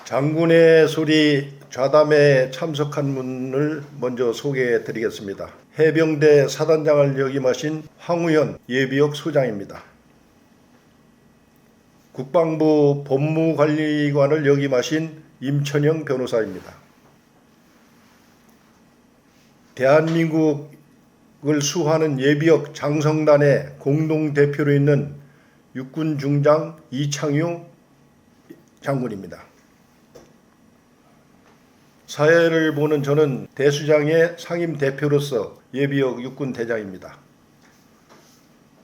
장군의 소리 좌담에 참석한 분을 먼저 소개해 드리겠습니다. 해병대 사단장을 역임하신 황우현 예비역 소장입니다. 국방부 법무관리관을 역임하신 임천영 변호사입니다. 대한민국을 수호하는 예비역 장성단의 공동대표로 있는 육군중장 이창유 장군입니다. 사회를 보는 저는 대수장의 상임대표로서 예비역 육군대장입니다.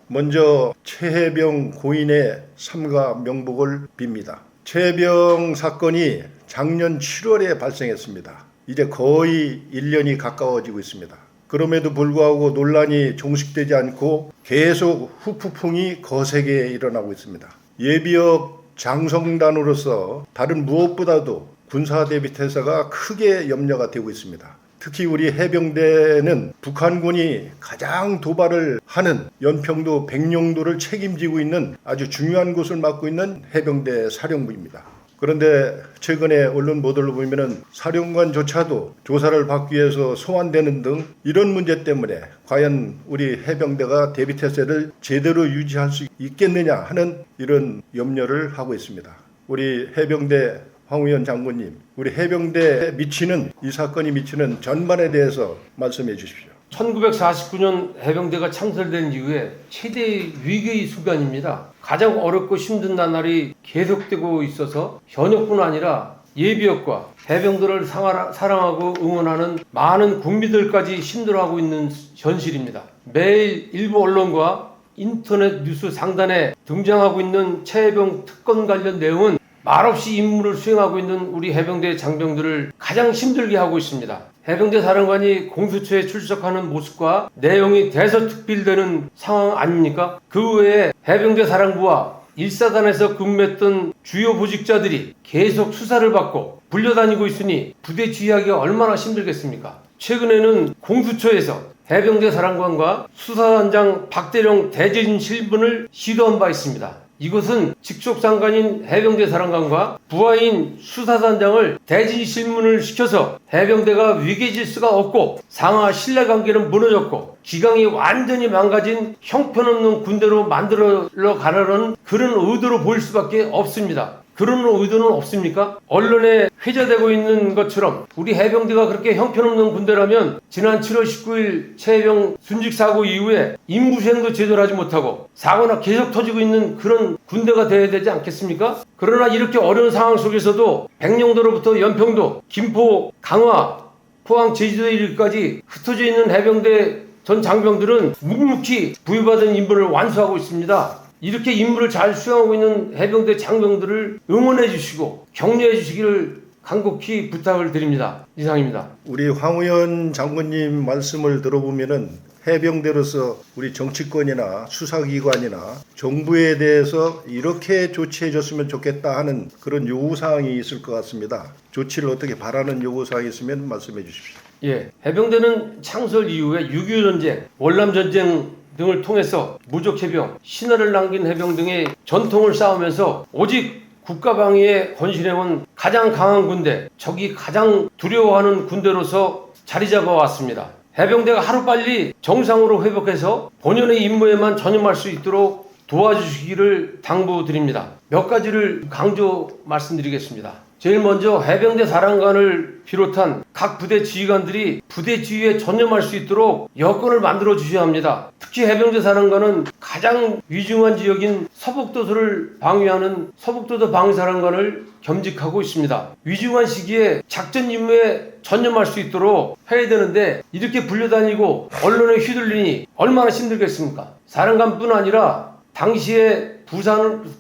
먼저 최혜병 고인의 삼가 명복을 빕니다. 최혜병 사건이 작년 7월에 발생했습니다. 이제 거의 1년이 가까워지고 있습니다. 그럼에도 불구하고 논란이 종식되지 않고 계속 후폭풍이 거세게 일어나고 있습니다. 예비역 장성단으로서 다른 무엇보다도 군사대비태세가 크게 염려가 되고 있습니다. 특히 우리 해병대는 북한군이 가장 도발을 하는 연평도 백령도를 책임지고 있는 아주 중요한 곳을 맡고 있는 해병대 사령부입니다. 그런데 최근에 언론 보도를 보면은 사령관조차도 조사를 받기 위해서 소환되는 등 이런 문제 때문에 과연 우리 해병대가 대비태세를 제대로 유지할 수 있겠느냐 하는 이런 염려를 하고 있습니다. 우리 해병대 황우현 장군님, 우리 해병대에 미치는 이 사건이 미치는 전반에 대해서 말씀해 주십시오. 1949년 해병대가 창설된 이후에 최대 위기의 순간입니다. 가장 어렵고 힘든 나날이 계속되고 있어서 현역뿐 아니라 예비역과 해병대를 사랑하고 응원하는 많은 국민들까지 힘들어하고 있는 현실입니다. 매일 일부 언론과 인터넷 뉴스 상단에 등장하고 있는 최혜병 특권 관련 내용은 말없이 임무를 수행하고 있는 우리 해병대 장병들을 가장 힘들게 하고 있습니다. 해병대 사령관이 공수처에 출석하는 모습과 내용이 대서특필되는 상황 아닙니까? 그 외에 해병대 사령부와 1사단에서 근무했던 주요 보직자들이 계속 수사를 받고 불려다니고 있으니 부대 지휘하기가 얼마나 힘들겠습니까? 최근에는 공수처에서 해병대 사령관과 수사단장 박대령 대진 실문을 시도한 바 있습니다. 이것은 직속 상관인 해병대 사령관과 부하인 수사단장을 대진 실문을 시켜서 해병대가 위계 질서가 없고 상하 신뢰관계는 무너졌고 기강이 완전히 망가진 형편없는 군대로 만들어 가려는 그런 의도로 보일 수밖에 없습니다. 그런 의도는 없습니까? 언론에 회자되고 있는 것처럼 우리 해병대가 그렇게 형편없는 군대라면 지난 7월 19일 최혜병 순직사고 이후에 임무수행도 제대로 하지 못하고 사고나 계속 터지고 있는 그런 군대가 되어야 되지 않겠습니까? 그러나 이렇게 어려운 상황 속에서도 백령도로부터 연평도, 김포, 강화, 포항, 제주도 일까지 흩어져 있는 해병대 전 장병들은 묵묵히 부여받은 임무를 완수하고 있습니다. 이렇게 임무를 잘 수행하고 있는 해병대 장병들을 응원해 주시고 격려해 주시기를 간곡히 부탁을 드립니다. 이상입니다. 우리 황우현 장군님 말씀을 들어보면은 해병대로서 우리 정치권이나 수사기관이나 정부에 대해서 이렇게 조치해 줬으면 좋겠다 하는 그런 요구사항이 있을 것 같습니다. 조치를 어떻게 바라는 요구사항이 있으면 말씀해 주십시오. 예, 해병대는 창설 이후에 6.25 전쟁, 월남 전쟁 등을 통해서 무적해병, 신화를 남긴 해병 등의 전통을 쌓으면서 오직 국가방위에 헌신해온 가장 강한 군대, 적이 가장 두려워하는 군대로서 자리 잡아왔습니다. 해병대가 하루빨리 정상으로 회복해서 본연의 임무에만 전념할 수 있도록 도와주시기를 당부드립니다. 몇 가지를 강조 말씀드리겠습니다. 제일 먼저 해병대 사령관을 비롯한 각 부대 지휘관들이 부대 지휘에 전념할 수 있도록 여건을 만들어 주셔야 합니다. 특히 해병대 사령관은 가장 위중한 지역인 서북도서를 방위하는 서북도서 방위사령관을 겸직하고 있습니다. 위중한 시기에 작전 임무에 전념할 수 있도록 해야 되는데 이렇게 불려다니고 언론에 휘둘리니 얼마나 힘들겠습니까? 사령관뿐 아니라 당시에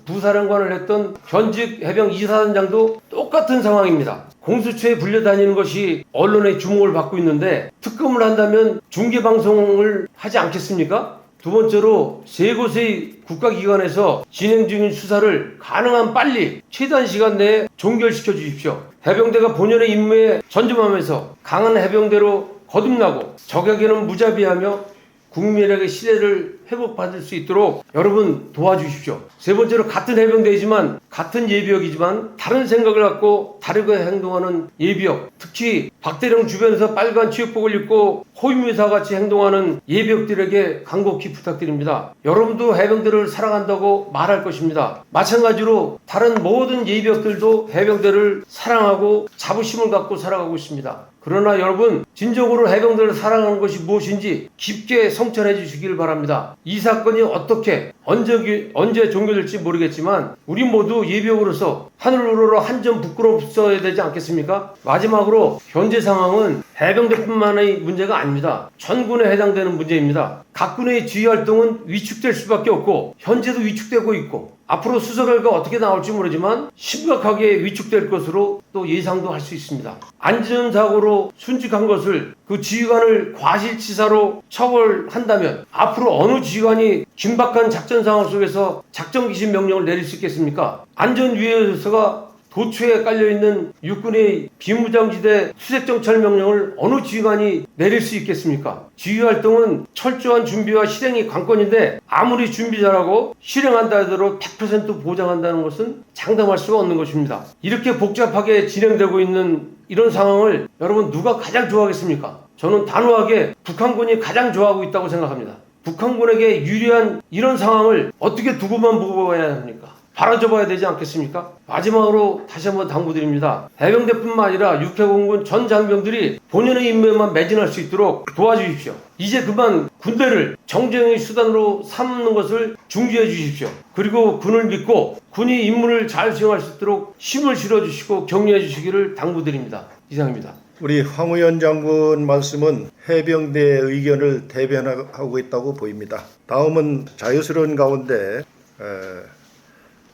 부사령관을 했던 현직 해병 이사단장도 똑같은 상황입니다. 공수처에 불려다니는 것이 언론의 주목을 받고 있는데 특검을 한다면 중계방송을 하지 않겠습니까? 두 번째로 세 곳의 국가기관에서 진행 중인 수사를 가능한 빨리 최단 시간 내에 종결시켜 주십시오. 해병대가 본연의 임무에 전념하면서 강한 해병대로 거듭나고 적에게는 무자비하며 국민에게 신뢰를 회복받을 수 있도록 여러분 도와주십시오. 세 번째로 같은 해병대이지만 같은 예비역이지만 다른 생각을 갖고 다르게 행동하는 예비역, 특히 박대령 주변에서 빨간 취업복을 입고 호위무사 같이 행동하는 예비역들에게 간곡히 부탁드립니다. 여러분도 해병대를 사랑한다고 말할 것입니다. 마찬가지로 다른 모든 예비역들도 해병대를 사랑하고 자부심을 갖고 살아가고 있습니다. 그러나 여러분, 진정으로 해병대를 사랑하는 것이 무엇인지 깊게 성찰해 주시길 바랍니다. 이 사건이 어떻게 언제 종료될지 모르겠지만 우리 모두 예비역으로서 하늘 우러러 한 점 부끄럽어야 되지 않겠습니까? 마지막으로 현재 상황은 해병대뿐만의 문제가 아닙니다. 전군에 해당되는 문제입니다. 각 군의 지휘 활동은 위축될 수밖에 없고 현재도 위축되고 있고 앞으로 수사 결과 어떻게 나올지 모르지만 심각하게 위축될 것으로 또 예상도 할 수 있습니다. 안전사고로 순직한 것을 그 지휘관을 과실치사로 처벌한다면 앞으로 어느 지휘관이 긴박한 작전 상황 속에서 작전 기신 명령을 내릴 수 있겠습니까? 안전위에서가 도초에 깔려있는 육군의 비무장지대 수색정찰 명령을 어느 지휘관이 내릴 수 있겠습니까? 지휘활동은 철저한 준비와 실행이 관건인데 아무리 준비 잘하고 실행한다 하더라도 100% 보장한다는 것은 장담할 수가 없는 것입니다. 이렇게 복잡하게 진행되고 있는 이런 상황을 여러분 누가 가장 좋아하겠습니까? 저는 단호하게 북한군이 가장 좋아하고 있다고 생각합니다. 북한군에게 유리한 이런 상황을 어떻게 두고만 보고 봐야 합니까? 바라줘봐야 되지 않겠습니까? 마지막으로 다시 한번 당부드립니다. 해병대뿐만 아니라 육해공군 전 장병들이 본연의 임무에만 매진할 수 있도록 도와주십시오. 이제 그만 군대를 정쟁의 수단으로 삼는 것을 중지해 주십시오. 그리고 군을 믿고 군이 임무를 잘 수행할 수 있도록 힘을 실어주시고 격려해 주시기를 당부드립니다. 이상입니다. 우리 황우현 장군 말씀은 해병대의 의견을 대변하고 있다고 보입니다. 다음은 자유스러운 가운데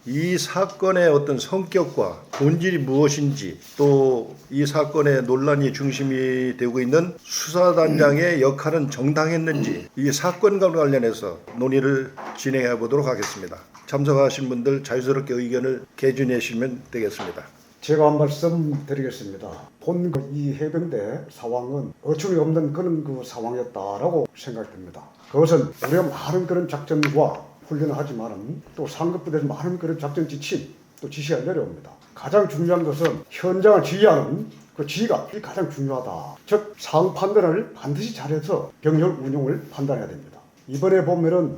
이 사건의 어떤 성격과 본질이 무엇인지 또 이 사건의 논란이 중심이 되고 있는 수사단장의 역할은 정당했는지 이 사건과 관련해서 논의를 진행해 보도록 하겠습니다. 참석하신 분들 자유스럽게 의견을 개진하시면 되겠습니다. 제가 한 말씀 드리겠습니다. 본 이 해병대 상황은 어처구니 없는 그런 상황이었다라고 생각됩니다. 그것은 우리가 많은 그런 작전과 훈련을 하지만은 또 상급부대에서 많은 그런 작전 지침 또 지시가 내려옵니다. 가장 중요한 것은 현장을 지휘하는 그 지휘가 가장 중요하다. 즉 상황 판단을 반드시 잘해서 병력 운용을 판단해야 됩니다. 이번에 보면은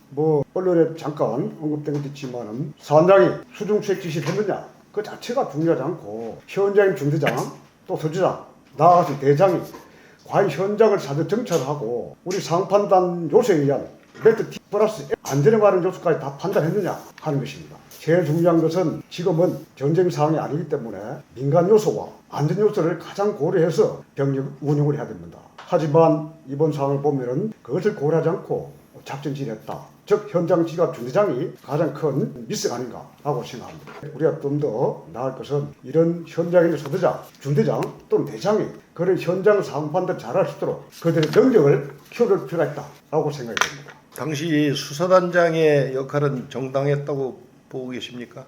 언론에 잠깐 언급된 것도 있지만은 사단장이 수중수색 지시를 했느냐 그 자체가 중요하지 않고 현장임 중대장 또 서주장 나아가서 대장이 과연 현장을 사전 정찰하고 우리 상황 판단 요소에 의한 매트 T 플러스 안전에 관한 요소까지 다 판단했느냐 하는 것입니다. 제일 중요한 것은 지금은 전쟁 상황이 아니기 때문에 민간 요소와 안전 요소를 가장 고려해서 병력 운용을 해야 됩니다. 하지만 이번 상황을 보면은 그것을 고려하지 않고 작전 지휘했다. 즉 현장 지휘관 중대장이 가장 큰 미스가 아닌가라고 생각합니다. 우리가 좀 더 나을 것은 이런 현장에 있는 소대장, 중대장 또는 대장이 그런 현장 상황 판단 잘할 수 있도록 그들의 능력을 키워줄 필요가 있다라고 생각이 됩니다. 당시 수사단장의 역할은 정당했다고 보고 계십니까?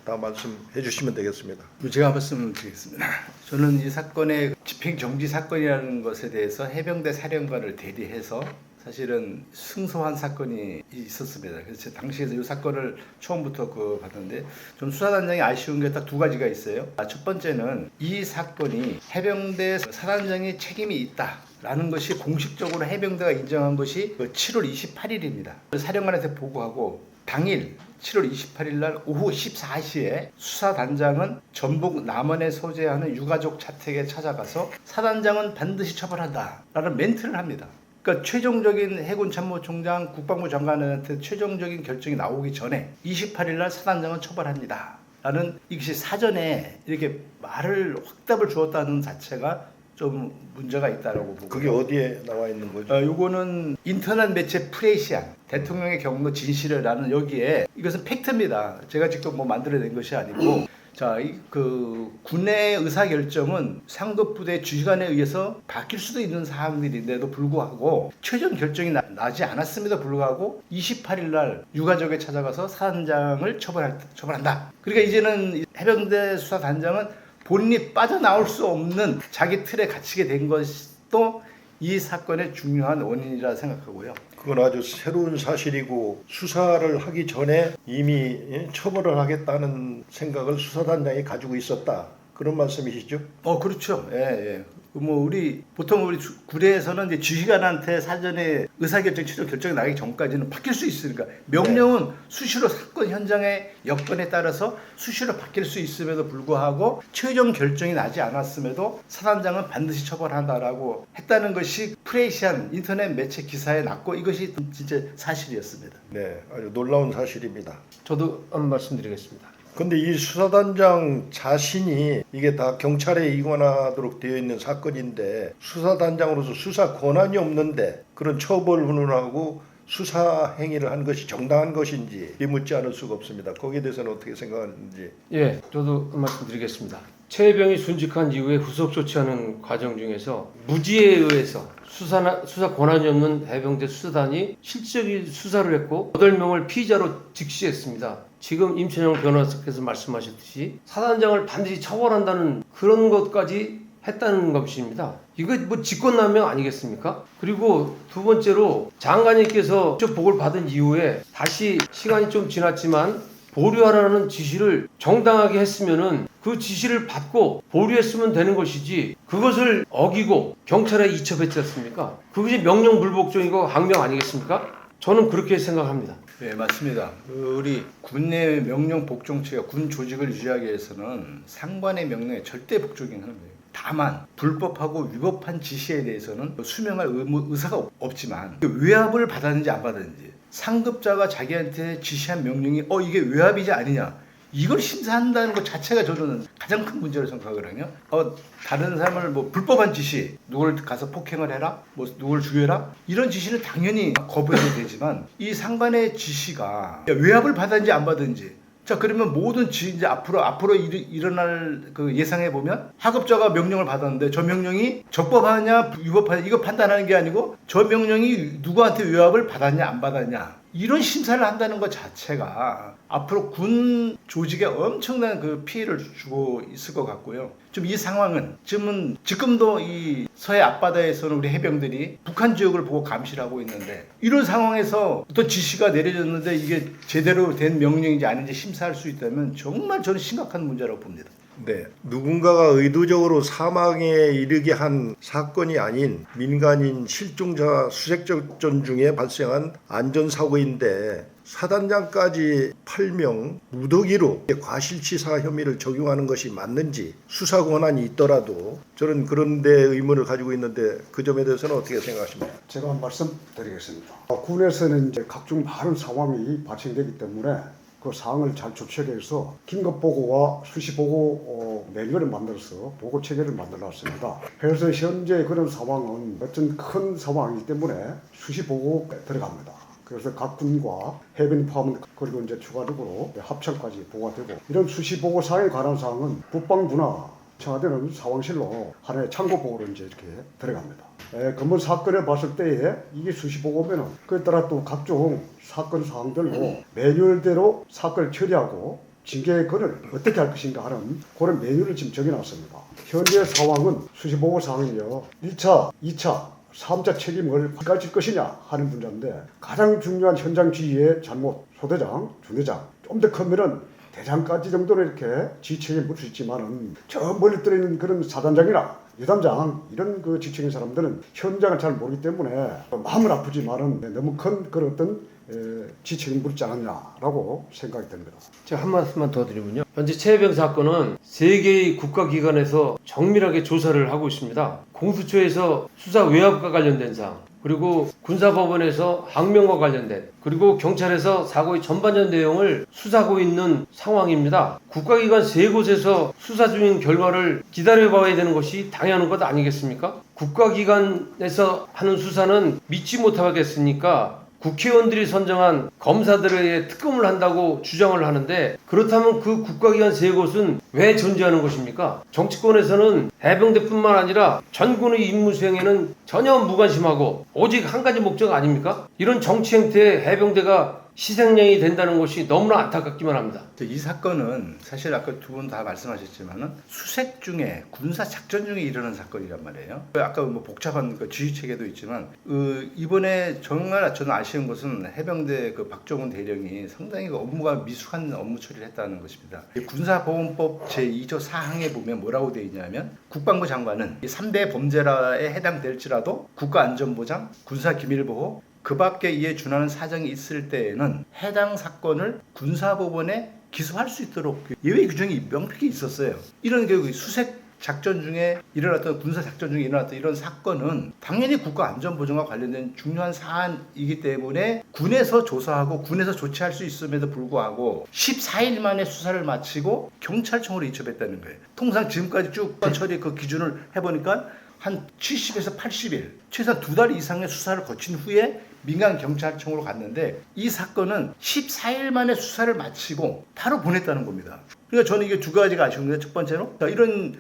다 말씀해 주시면 되겠습니다. 제가 말씀드리겠습니다. 저는 이 사건의 집행정지 사건이라는 것에 대해서 해병대 사령관을 대리해서 사실은 승소한 사건이 있었습니다. 그래서 당시에서 이 사건을 처음부터 봤는데 좀 수사단장이 아쉬운 게 딱 두 가지가 있어요. 첫 번째는 이 사건이 해병대 사단장의 책임이 있다라는 것이 공식적으로 해병대가 인정한 것이 7월 28일입니다. 사령관한테 보고하고 당일 7월 28일 날 오후 14시에 수사단장은 전북 남원에 소재하는 유가족 자택에 찾아가서 사단장은 반드시 처벌한다라는 멘트를 합니다. 그러니까 최종적인 해군 참모총장 국방부 장관한테 최종적인 결정이 나오기 전에 28일 날 사단장은 처벌합니다 라는 이것이 사전에 이렇게 말을 확답을 주었다는 자체가 좀 문제가 있다라고 보고. 그게 어디에 나와 있는 거죠? 요거는 인터넷 매체 프레시안 대통령의 경로 진실이라는 여기에 이것은 팩트입니다. 제가 직접 만들어낸 것이 아니고 자, 군의 의사결정은 상급부대 지휘관에 의해서 바뀔 수도 있는 사항들인데도 불구하고 최종 결정이 나지 않았음에도 불구하고 28일 날 유가족에 찾아가서 사단장을 처벌한다. 그러니까 이제는 해병대 수사단장은 본인이 빠져나올 수 없는 자기 틀에 갇히게 된 것도 이 사건의 중요한 원인이라 생각하고요. 그건 아주 새로운 사실이고 수사를 하기 전에 이미 처벌을 하겠다는 생각을 수사단장이 가지고 있었다. 그런 말씀이시죠? 그렇죠. 예, 예. 보통 우리 구례에서는 이제 지휘관한테 사전에 의사결정, 최종 결정이 나기 전까지는 바뀔 수 있으니까 명령은 수시로 사건 현장의 여건에 따라서 수시로 바뀔 수 있음에도 불구하고 최종 결정이 나지 않았음에도 사단장은 반드시 처벌한다라고 했다는 것이 프레시안 인터넷 매체 기사에 났고 이것이 진짜 사실이었습니다. 네, 아주 놀라운 사실입니다. 저도 한 말씀 드리겠습니다. 근데 이 수사단장 자신이 이게 다 경찰에 이관하도록 되어 있는 사건인데 수사단장으로서 수사 권한이 없는데 그런 처벌 운운하고 수사 행위를 한 것이 정당한 것인지 묻지 않을 수가 없습니다. 거기에 대해서는 어떻게 생각하는지. 예, 저도 한 말씀 드리겠습니다. 최 해병이 순직한 이후에 후속 조치하는 과정 중에서 무지에 의해서 수사 권한이 없는 해병대 수사단이 실질적인 수사를 했고 8명을 피의자로 직시했습니다. 지금 임천영 변호사께서 말씀하셨듯이 사단장을 반드시 처벌한다는 그런 것까지 했다는 것입니다. 이거 뭐 직권남용 아니겠습니까? 그리고 두 번째로 장관님께서 보고를 받은 이후에 다시 시간이 좀 지났지만 보류하라는 지시를 정당하게 했으면은 그 지시를 받고 보류했으면 되는 것이지 그것을 어기고 경찰에 이첩했지 않습니까? 그것이 명령 불복종이고 항명 아니겠습니까? 저는 그렇게 생각합니다. 네, 맞습니다. 우리 군내 명령 복종체가 군 조직을 유지하기 위해서는 상관의 명령에 절대 복종이 하는 거예요. 다만 불법하고 위법한 지시에 대해서는 수명할 의사가 없지만 외압을 받았는지 안 받았는지 상급자가 자기한테 지시한 명령이 이게 외압이지 아니냐 이걸 심사한다는 것 자체가 저는 가장 큰 문제로 생각하거든요. 다른 사람을 불법한 지시, 누굴 가서 폭행을 해라, 누굴 죽여라 이런 지시는 당연히 거부해도 되지만 이 상관의 지시가 외압을 받았는지 안 받았는지 자 그러면 모든 이제 앞으로 일어날 그 예상해 보면 하급자가 명령을 받았는데 저 명령이 적법하냐 위법하냐 이거 판단하는 게 아니고 저 명령이 누구한테 외압을 받았냐 안 받았냐 이런 심사를 한다는 것 자체가 앞으로 군 조직에 엄청난 그 피해를 주고 있을 것 같고요. 좀 이 상황은 지금도 이 서해 앞바다에서는 우리 해병들이 북한 지역을 보고 감시를 하고 있는데 이런 상황에서 어떤 지시가 내려졌는데 이게 제대로 된 명령인지 아닌지 심사할 수 있다면 정말 저는 심각한 문제라고 봅니다. 네, 누군가가 의도적으로 사망에 이르게 한 사건이 아닌 민간인 실종자 수색작전 중에 발생한 안전사고인데 사단장까지 8명 무더기로 과실치사 혐의를 적용하는 것이 맞는지 수사 권한이 있더라도 저는 그런 데 의문을 가지고 있는데 그 점에 대해서는 어떻게 생각하십니까? 제가 한 말씀 드리겠습니다. 군에서는 이제 각종 많은 상황이 발생되기 때문에 그 사항을 잘 접촉해서 긴급 보고와 수시 보고 매뉴얼을 만들어서 보고 체계를 만들어놨습니다. 그래서 현재 그런 상황은 어떤 큰 상황이기 때문에 수시 보고 들어갑니다. 그래서 각 군과 해병 포함은 그리고 이제 추가적으로 합참까지 보고가 되고 이런 수시 보고 사항에 관한 사항은 국방부나 청와대는 상황실로 하나의 참고 보고로 이제 이렇게 들어갑니다. 근본 사건을 봤을 때에 이게 수시 보고면은 그에 따라 또 각종 사건 사항들로 매뉴얼대로 사건을 처리하고 징계권을 어떻게 할 것인가 하는 그런 매뉴얼을 지금 정해놨습니다. 현재 상황은 수시 보고 사항이요 1차, 2차 3자 책임을 가질 것이냐 하는 문제인데 가장 중요한 현장 지휘의 잘못 소대장, 중대장 좀 더 크면은 대장까지 정도는 이렇게 지휘책임을 묻을 수 있지만은 저 멀리 떨어있는 그런 사단장이나 유단장 이런 그 직책인 사람들은 현장을 잘 모르기 때문에 마음은 아프지만은 너무 큰 그런 어떤 지책임을 묻지 않았냐라고 생각이 됩니다. 제가 한 말씀만 더 드리면요. 현재 최해병 사건은 3개의 국가기관에서 정밀하게 조사를 하고 있습니다. 공수처에서 수사 외압과 관련된 사항, 그리고 군사법원에서 항명과 관련된, 그리고 경찰에서 사고의 전반전 내용을 수사하고 있는 상황입니다. 국가기관 3곳에서 수사 중인 결과를 기다려봐야 되는 것이 당연한 것 아니겠습니까? 국가기관에서 하는 수사는 믿지 못하겠으니까 국회의원들이 선정한 검사들에게 특검을 한다고 주장을 하는데 그렇다면 그 국가기관 3곳은 왜 존재하는 것입니까? 정치권에서는 해병대뿐만 아니라 전군의 임무 수행에는 전혀 무관심하고 오직 한 가지 목적 아닙니까? 이런 정치 행태에 해병대가 희생양이 된다는 것이 너무나 안타깝기만 합니다. 이 사건은 사실 아까 두 분 다 말씀하셨지만은 수색 중에 군사 작전 중에 일어난 사건이란 말이에요. 아까 뭐 복잡한 그 지휘 체계도 있지만 이번에 정말 저는 아쉬운 것은 해병대 그 박정훈 대령이 상당히 그 업무가 미숙한 업무 처리를 했다는 것입니다. 군사보건법 제2조 4항에 보면 뭐라고 되어 있냐면 국방부 장관은 3대 범죄라에 해당될지라도 국가안전보장, 군사기밀보호 그 밖에 이에 준하는 사정이 있을 때에는 해당 사건을 군사법원에 기소할 수 있도록 예외 규정이 명백히 있었어요. 이런 그 수색 작전 중에 일어났던 군사 작전 중에 일어났던 이런 사건은 당연히 국가 안전 보장과 관련된 중요한 사안이기 때문에 군에서 조사하고 군에서 조치할 수 있음에도 불구하고 14일 만에 수사를 마치고 경찰청으로 이첩했다는 거예요. 통상 지금까지 쭉 처리 그 기준을 해보니까 한 70에서 80일, 최소한 2달 이상의 수사를 거친 후에 민간 경찰청으로 갔는데 이 사건은 14일 만에 수사를 마치고 바로 보냈다는 겁니다. 그러니까 저는 이게 두 가지가 아쉬운 거예요. 첫 번째로 이런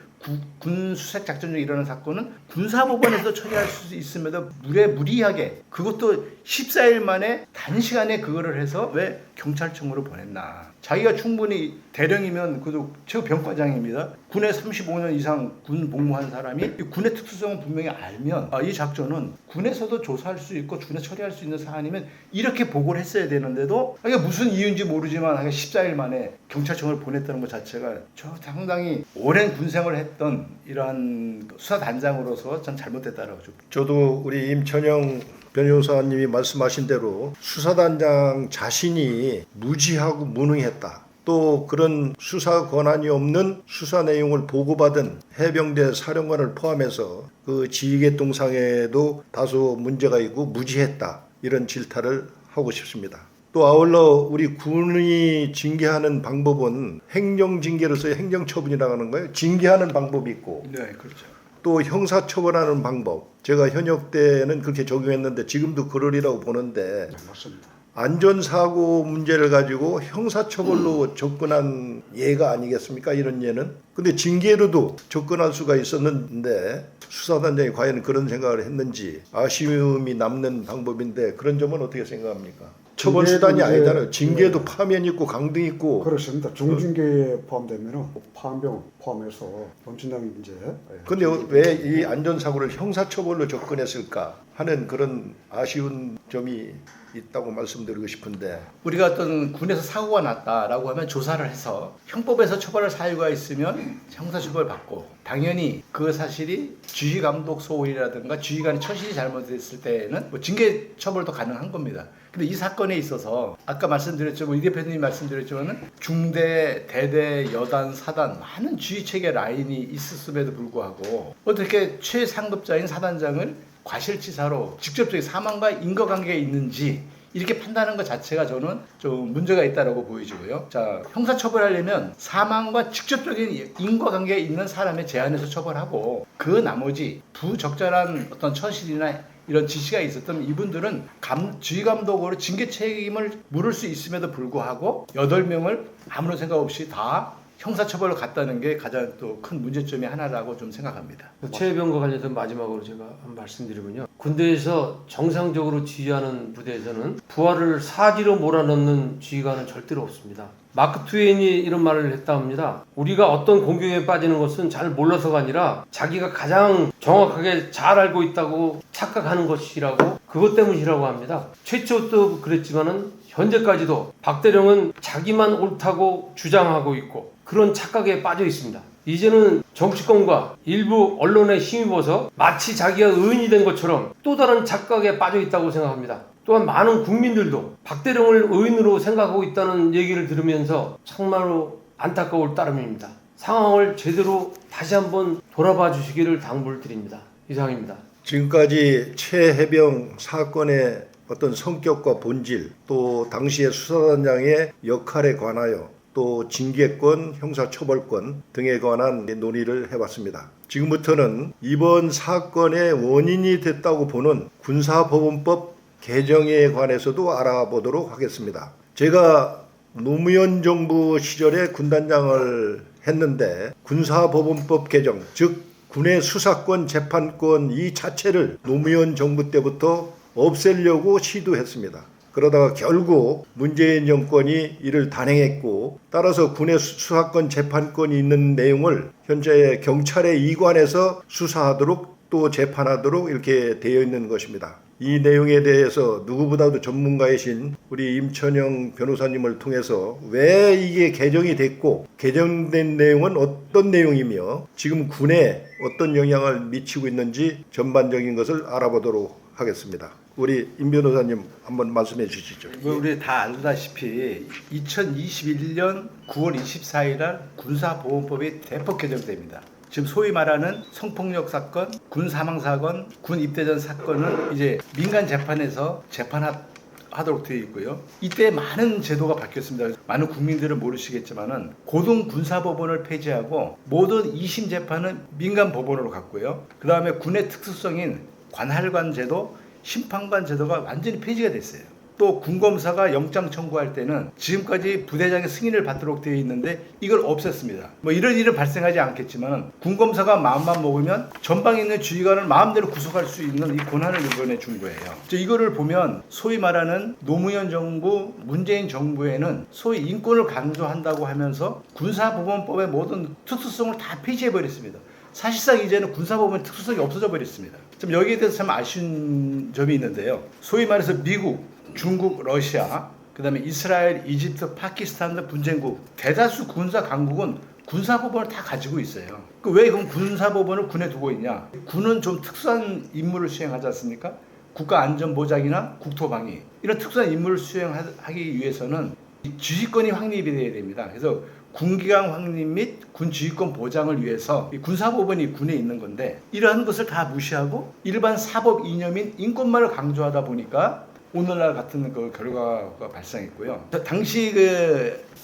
군 수색 작전 중에 일어난 사건은 군사법원에서 처리할 수 있음에도 무리하게 그것도 14일 만에 단시간에 그거를 해서 왜 경찰청으로 보냈나. 자기가 충분히 대령이면 그도 최고 병과장입니다. 군에 35년 이상 군 복무한 사람이 이 군의 특수성을 분명히 알면 이 작전은 군에서도 조사할 수 있고 군에 처리할 수 있는 사안이면 이렇게 보고를 했어야 되는데도 이게 무슨 이유인지 모르지만 14일 만에 경찰청을 보냈다는 것 자체가 저 상당히 오랜 군생활을 했던 이러한 수사단장으로서 전 잘못됐다라고 좀. 저도 우리 임천영 변호사님이 말씀하신 대로 수사단장 자신이 무지하고 무능했다. 또 그런 수사 권한이 없는 수사 내용을 보고받은 해병대 사령관을 포함해서 그 지휘계통상에도 다소 문제가 있고 무지했다. 이런 질타를 하고 싶습니다. 또 아울러 우리 군이 징계하는 방법은 행정징계로서의 행정처분이라고 하는 거예요. 징계하는 방법이 있고 네, 그렇죠. 또 형사처벌하는 방법. 제가 현역 때는 그렇게 적용했는데 지금도 그러리라고 보는데 네, 맞습니다. 안전사고 문제를 가지고 형사처벌로 접근한 예가 아니겠습니까? 이런 예는. 근데 징계로도 접근할 수가 있었는데 수사단장이 과연 그런 생각을 했는지 아쉬움이 남는 방법인데 그런 점은 어떻게 생각합니까? 처벌 수단이 아니잖아요. 징계도 파면 있고 강등 있고. 그렇습니다. 중징계에 포함되면 파병 포함해서 범신당 이제. 근데 왜 이 안전사고를 형사처벌로 접근했을까 하는 그런 아쉬운 점이 있다고 말씀드리고 싶은데 우리가 어떤 군에서 사고가 났다라고 하면 조사를 해서 형법에서 처벌할 사유가 있으면 형사처벌 받고 당연히 그 사실이 지휘감독 소홀이라든가 지휘관의 처신이 잘못됐을 때에는 뭐 징계 처벌도 가능한 겁니다. 근데 이 사건에 있어서 아까 말씀드렸죠, 이 대표님이 말씀드렸지만은 중대, 대대, 여단, 사단 많은 지휘 체계 라인이 있었음에도 불구하고 어떻게 최상급자인 사단장을 과실치사로 직접적인 사망과 인과관계가 있는지 이렇게 판단하는 것 자체가 저는 좀 문제가 있다고 보여지고요. 자, 형사처벌하려면 사망과 직접적인 인과관계가 있는 사람에 제한해서 처벌하고 그 나머지 부적절한 어떤 처신이나 이런 지시가 있었던 이분들은 지휘감독으로 징계 책임을 물을 수 있음에도 불구하고 8명을 아무런 생각 없이 다 형사처벌로 갔다는 게 가장 또 큰 문제점이 하나라고 좀 생각합니다. 최해병과 관련해서 마지막으로 제가 한 말씀드리면요. 군대에서 정상적으로 지휘하는 부대에서는 부하를 사지로 몰아넣는 지휘관은 절대로 없습니다. 마크 트웨인이 이런 말을 했다 합니다. 우리가 어떤 공격에 빠지는 것은 잘 몰라서가 아니라 자기가 가장 정확하게 잘 알고 있다고 착각하는 것이라고, 그것 때문이라고 합니다. 최초도 그랬지만은 현재까지도 박대령은 자기만 옳다고 주장하고 있고 그런 착각에 빠져 있습니다. 이제는 정치권과 일부 언론에 힘입어서 마치 자기가 의인이 된 것처럼 또 다른 착각에 빠져 있다고 생각합니다. 또한 많은 국민들도 박대령을 의인으로 생각하고 있다는 얘기를 들으면서 정말로 안타까울 따름입니다. 상황을 제대로 다시 한번 돌아봐 주시기를 당부를 드립니다. 이상입니다. 지금까지 최해병 사건의 어떤 성격과 본질, 또 당시의 수사단장의 역할에 관하여 또 징계권, 형사처벌권 등에 관한 논의를 해봤습니다. 지금부터는 이번 사건의 원인이 됐다고 보는 군사법원법 개정에 관해서도 알아보도록 하겠습니다. 제가 노무현 정부 시절에 군단장을 했는데 군사법원법 개정, 즉 군의 수사권, 재판권 이 자체를 노무현 정부 때부터 없애려고 시도했습니다. 그러다가 결국 문재인 정권이 이를 단행했고 따라서 군의 수사권 재판권이 있는 내용을 현재 경찰에 이관해서 수사하도록 또 재판하도록 이렇게 되어 있는 것입니다. 이 내용에 대해서 누구보다도 전문가이신 우리 임천영 변호사님을 통해서 왜 이게 개정이 됐고 개정된 내용은 어떤 내용이며 지금 군에 어떤 영향을 미치고 있는지 전반적인 것을 알아보도록 하겠습니다. 우리 임 변호사님 한번 말씀해 주시죠. 우리 다 알다시피 2021년 9월 24일 날 군사보건법이 대폭 개정됩니다. 지금 소위 말하는 성폭력 사건, 군 사망 사건, 군 입대 전 사건은 이제 민간 재판에서 재판하도록 되어 있고요. 이때 많은 제도가 바뀌었습니다. 많은 국민들은 모르시겠지만은 고등 군사법원을 폐지하고 모든 2심 재판은 민간 법원으로 갔고요. 그 다음에 군의 특수성인 관할관 제도, 심판관 제도가 완전히 폐지가 됐어요. 또 군검사가 영장 청구할 때는 지금까지 부대장의 승인을 받도록 되어 있는데 이걸 없앴습니다. 뭐 이런 일은 발생하지 않겠지만 군검사가 마음만 먹으면 전방에 있는 지휘관을 마음대로 구속할 수 있는 이 권한을 이번에 준 거예요. 이거를 보면 소위 말하는 노무현 정부, 문재인 정부에는 소위 인권을 강조한다고 하면서 군사법원법의 모든 특수성을 다 폐지해버렸습니다. 사실상 이제는 군사법원의 특수성이 없어져 버렸습니다. 좀 여기에 대해서 참 아쉬운 점이 있는데요. 소위 말해서 미국, 중국, 러시아, 그 다음에 이스라엘, 이집트, 파키스탄 등 분쟁국 대다수 군사 강국은 군사법원을 다 가지고 있어요. 왜 그럼 군사법원을 군에 두고 있냐? 군은 좀 특수한 임무를 수행하지 않습니까? 국가안전보장이나 국토방위 이런 특수한 임무를 수행하기 위해서는 지휘권이 확립이 되어야 됩니다. 그래서 군기강 확립 및 군 지휘권 보장을 위해서 이 군사법원이 군에 있는 건데 이러한 것을 다 무시하고 일반 사법 이념인 인권만을 강조하다 보니까 오늘날 같은 그 결과가 발생했고요. 당시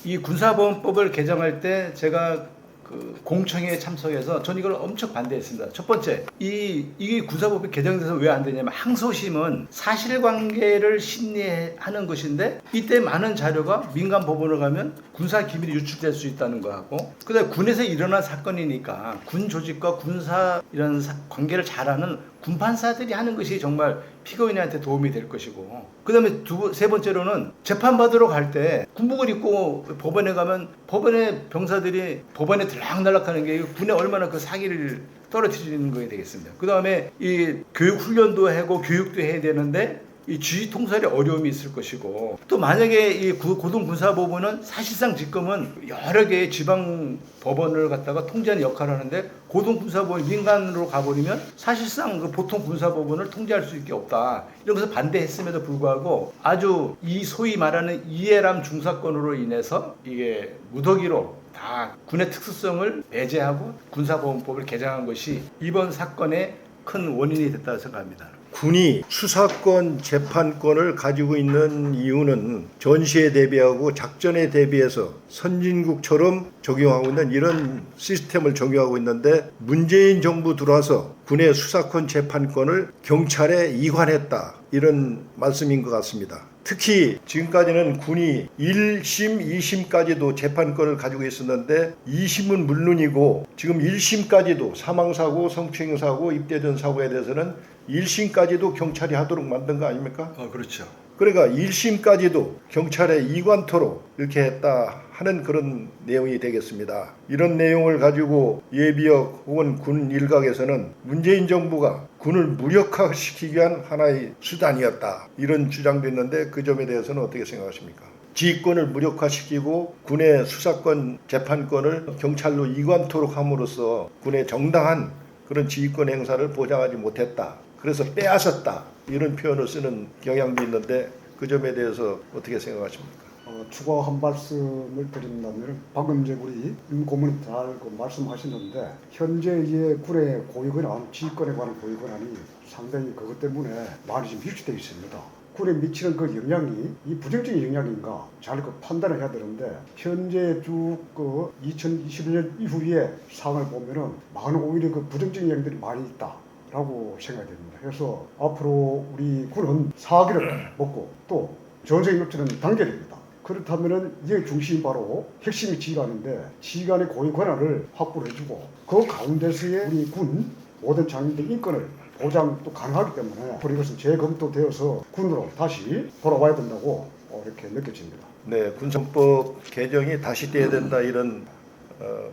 이 군사법원법을 개정할 때 제가 그 공청회에 참석해서 전 이걸 엄청 반대했습니다. 첫 번째, 이게 군사법이 개정돼서 왜 안 되냐면 항소심은 사실관계를 심리하는 것인데 이때 많은 자료가 민간 법원으로 가면 군사 기밀이 유출될 수 있다는 거하고 그다음에 군에서 일어난 사건이니까 군 조직과 군사 이런 관계를 잘 아는 군판사들이 하는 것이 정말 피고인한테 도움이 될 것이고 그다음에 세 번째로는 재판받으러 갈 때 군복을 입고 법원에 가면 법원의 병사들이 법원에 들락날락하는 게 군에 얼마나 그 사기를 떨어뜨리는 거에 되겠습니다. 그다음에 이 교육 훈련도 하고 교육도 해야 되는데 이 지휘 통솔에 어려움이 있을 것이고 또 만약에 이 고등군사법원은 사실상 지금은 여러 개의 지방 법원을 갖다가 통제하는 역할을 하는데 고등군사법원이 민간으로 가버리면 사실상 그 보통 군사법원을 통제할 수 있게 없다. 이런 것을 반대했음에도 불구하고 아주 이 소위 말하는 이해람 중사건으로 인해서 이게 무더기로 다 군의 특수성을 배제하고 군사법원법을 개정한 것이 이번 사건의 큰 원인이 됐다고 생각합니다. 군이 수사권, 재판권을 가지고 있는 이유는 전시에 대비하고 작전에 대비해서 선진국처럼 적용하고 있는 이런 시스템을 적용하고 있는데 문재인 정부 들어와서 군의 수사권, 재판권을 경찰에 이관했다. 이런 말씀인 것 같습니다. 특히 지금까지는 군이 1심, 2심까지도 재판권을 가지고 있었는데 2심은 물론이고 지금 1심까지도 사망사고, 성추행사고, 입대전 사고에 대해서는 1심까지도 경찰이 하도록 만든 거 아닙니까? 그렇죠. 그러니까 1심까지도 경찰에 이관토록 이렇게 했다 하는 그런 내용이 되겠습니다. 이런 내용을 가지고 예비역 혹은 군 일각에서는 문재인 정부가 군을 무력화시키기 위한 하나의 수단이었다. 이런 주장도 있는데 그 점에 대해서는 어떻게 생각하십니까? 지휘권을 무력화시키고 군의 수사권, 재판권을 경찰로 이관토록 함으로써 군의 정당한 그런 지휘권 행사를 보장하지 못했다. 그래서 빼앗았다. 이런 표현을 쓰는 경향도 있는데 그 점에 대해서 어떻게 생각하십니까? 추가 한 말씀을 드린다면 방금 이제 우리 임 고문님 잘 말씀하셨는데 현재 이제 군의 고위권한 지휘권에 관한 고위권한이 상당히 그것 때문에 많이 좀 일치되어 있습니다. 군에 미치는 그 영향이 이 부정적인 영향인가 잘 그 판단을 해야 되는데 현재 쭉 그 2021년 이후의 상황을 보면은 많은 오히려 그 부정적인 영향들이 많이 있다라고 생각이 됩니다. 그래서 앞으로 우리 군은 사기를 먹고 또 전쟁 엽치는 단계입니다. 그렇다면은 이게 중심이 바로 핵심이 지휘관인데 지휘관의 고위 권한을 확보를 해주고 그 가운데서의 우리 군 모든 장병들 인권을 보장도 가능하기 때문에 우리 이것은 재검토되어서 군으로 다시 돌아와야 된다고 이렇게 느껴집니다. 네, 군사법 개정이 다시 돼야 된다 이런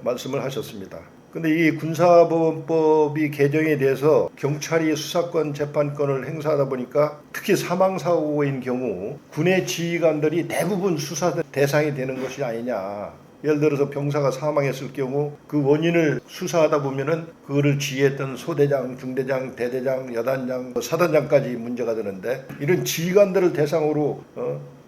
말씀을 하셨습니다. 근데 이 군사법이 개정에 대해서 경찰이 수사권, 재판권을 행사하다 보니까 특히 사망사고인 경우 군의 지휘관들이 대부분 수사 대상이 되는 것이 아니냐. 예를 들어서 병사가 사망했을 경우 그 원인을 수사하다 보면은 그거를 지휘했던 소대장, 중대장, 대대장, 여단장, 사단장까지 문제가 되는데 이런 지휘관들을 대상으로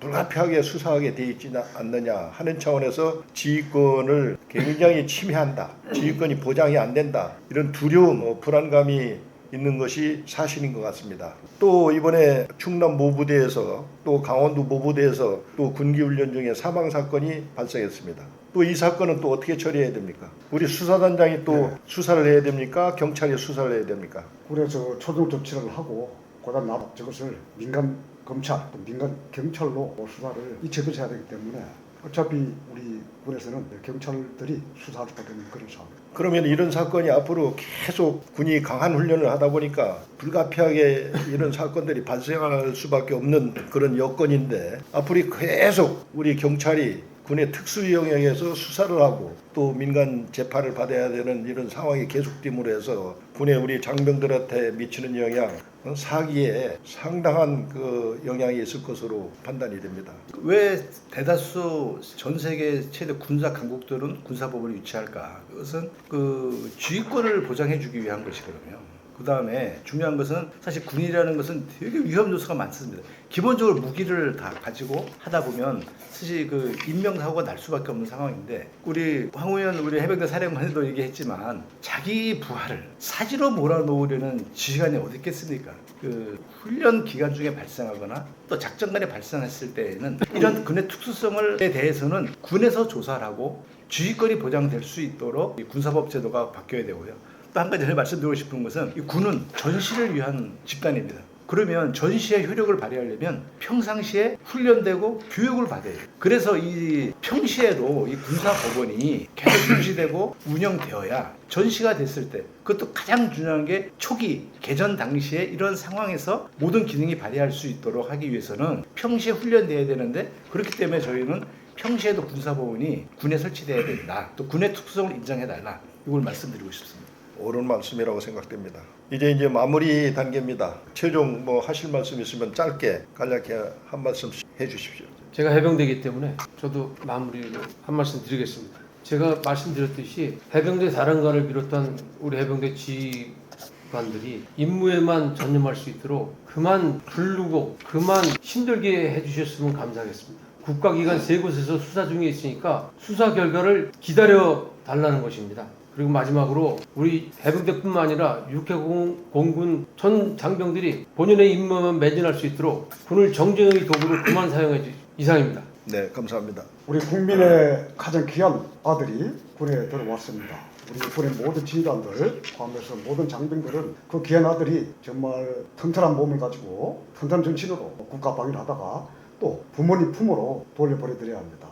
불가피하게 수사하게 돼 있지 않느냐 하는 차원에서 지휘권을 굉장히 침해한다. 지휘권이 보장이 안 된다. 이런 두려움, 불안감이 있는 것이 사실인 것 같습니다. 또 이번에 충남 모부대에서 또 강원도 모부대에서 또 군기훈련 중에 사망사건이 발생했습니다. 또 이 사건은 또 어떻게 처리해야 됩니까? 우리 수사단장이 또 수사를 해야 됩니까? 경찰이 수사를 해야 됩니까? 그래서 초동 조치를 하고 그다음 저것을 민간 검찰, 또 민간 경찰로 수사를 이체해야 되기 때문에 어차피 우리 군에서는 경찰들이 수사할 수밖에 없는 그런 상황입니다. 그러면 이런 사건이 앞으로 계속 군이 강한 훈련을 하다 보니까 불가피하게 이런 사건들이 발생할 수밖에 없는 그런 여건인데 앞으로 계속 우리 경찰이 군의 특수 영역에서 수사를 하고 또 민간 재판을 받아야 되는 이런 상황이 계속됨으로 해서 군의 우리 장병들한테 미치는 영향, 사기에 상당한 그 영향이 있을 것으로 판단이 됩니다. 왜 대다수 전 세계 최대 군사 강국들은 군사법을 유치할까? 그것은 그 지휘권을 보장해주기 위한 것이거든요. 그 다음에 중요한 것은 사실 군이라는 것은 되게 위험 요소가 많습니다. 기본적으로 무기를 다 가지고 하다 보면 사실 그 인명사고가 날 수밖에 없는 상황인데 우리 황우현 우리 해병대 사령관도 얘기했지만 자기 부하를 사지로 몰아놓으려는 지휘관이 어디 있겠습니까? 그 훈련 기간 중에 발생하거나 또 작전간에 발생했을 때에는 이런 군의 특수성에 대해서는 군에서 조사를 하고 지휘권이 보장될 수 있도록 이 군사법 제도가 바뀌어야 되고요. 또 한 가지 말씀드리고 싶은 것은 이 군은 전시를 위한 집단입니다. 그러면 전시의 효력을 발휘하려면 평상시에 훈련되고 교육을 받아야 돼요. 그래서 이 평시에도 이 군사법원이 계속 유지되고 운영되어야 전시가 됐을 때 그것도 가장 중요한 게 초기 개전 당시에 이런 상황에서 모든 기능이 발휘할 수 있도록 하기 위해서는 평시에 훈련돼야 되는데 그렇기 때문에 저희는 평시에도 군사법원이 군에 설치돼야 된다. 또 군의 특수성을 인정해달라. 이걸 말씀드리고 싶습니다. 옳은 말씀이라고 생각됩니다. 이제 마무리 단계입니다. 최종 뭐 하실 말씀 있으면 짧게 간략히 한 말씀 해주십시오. 제가 해병대이기 때문에 저도 마무리로 한 말씀 드리겠습니다. 제가 말씀드렸듯이 해병대 사령관을 비롯한 우리 해병대 지휘관들이 임무에만 전념할 수 있도록 그만 부르고 그만 힘들게 해주셨으면 감사하겠습니다. 국가기관 세 곳에서 수사 중에 있으니까 수사 결과를 기다려 달라는 것입니다. 그리고 마지막으로 우리 해병대뿐만 아니라 육해공군 전 장병들이 본연의 임무만 매진할 수 있도록 군을 정쟁의 도구로 그만 사용해 주십시오. 이상입니다. 네, 감사합니다. 우리 국민의 가장 귀한 아들이 군에 들어왔습니다. 우리 군의 모든 지휘관들 포함해서 모든 장병들은 그 귀한 아들이 정말 튼튼한 몸을 가지고 튼튼한 정신으로 국가 방위를 하다가 또 부모님 품으로 돌려보내드려야 합니다.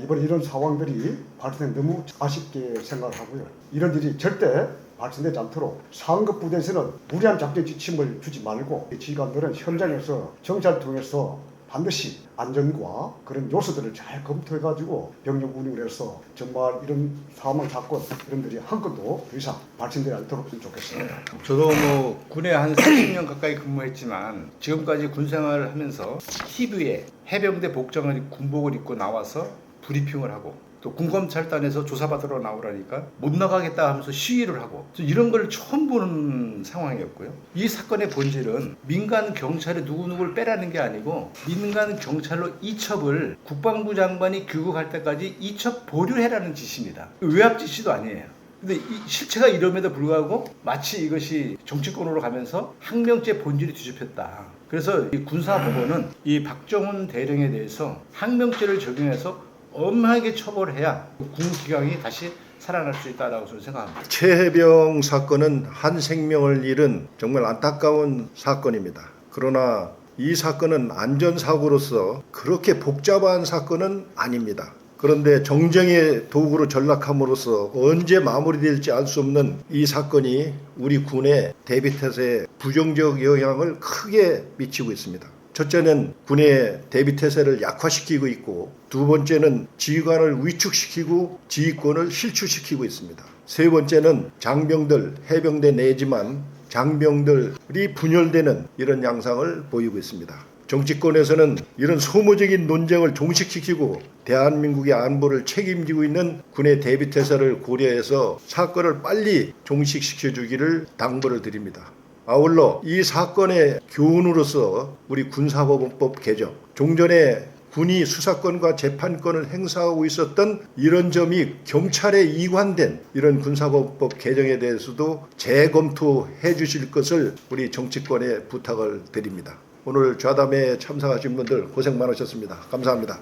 이번 이런 상황들이 발생된 너무 아쉽게 생각을 하고요. 이런 일이 절대 발생되지 않도록 상급 부대에서는 무리한 작전 지침을 주지 말고 지휘관들은 현장에서 정찰을 통해서 반드시 안전과 그런 요소들을 잘 검토해가지고 병력 운영을 해서 정말 이런 사망 사건 이런 들이 한 건도 더 이상 발생되지 않도록 좋겠습니다. 저도 뭐 군에 한 30년 가까이 근무했지만 지금까지 군 생활을 하면서 TV에 해병대 복장을 군복을 입고 나와서 브리핑을 하고 또 군검찰단에서 조사받으러 나오라니까 못 나가겠다 하면서 시위를 하고 이런 걸 처음 보는 상황이었고요. 이 사건의 본질은 민간 경찰에 누구누구를 빼라는 게 아니고 민간 경찰로 이첩을 국방부 장관이 귀국할 때까지 이첩 보류해라는 지시입니다. 외압 지시도 아니에요. 근데 이 실체가 이럼에도 불구하고 마치 이것이 정치권으로 가면서 항명죄 본질이 뒤집혔다. 그래서 이 군사법원은 이 박정훈 대령에 대해서 항명죄를 적용해서 엄하게 처벌해야 군 기강이 다시 살아날 수 있다고 저는 생각합니다. 최해병 사건은 한 생명을 잃은 정말 안타까운 사건입니다. 그러나 이 사건은 안전사고로서 그렇게 복잡한 사건은 아닙니다. 그런데 정쟁의 도구로 전락함으로써 언제 마무리될지 알 수 없는 이 사건이 우리 군의 대비태세에 부정적 영향을 크게 미치고 있습니다. 첫째는 군의 대비태세를 약화시키고 있고, 두 번째는 지휘관을 위축시키고 지휘권을 실추시키고 있습니다. 세 번째는 장병들, 해병대 내지만 장병들이 분열되는 이런 양상을 보이고 있습니다. 정치권에서는 이런 소모적인 논쟁을 종식시키고 대한민국의 안보를 책임지고 있는 군의 대비태세를 고려해서 사건을 빨리 종식시켜 주기를 당부를 드립니다. 아울러 이 사건의 교훈으로서 우리 군사법원법 개정, 종전에 군이 수사권과 재판권을 행사하고 있었던 이런 점이 경찰에 이관된 이런 군사법법 개정에 대해서도 재검토해 주실 것을 우리 정치권에 부탁을 드립니다. 오늘 좌담회에 참석하신 분들 고생 많으셨습니다. 감사합니다.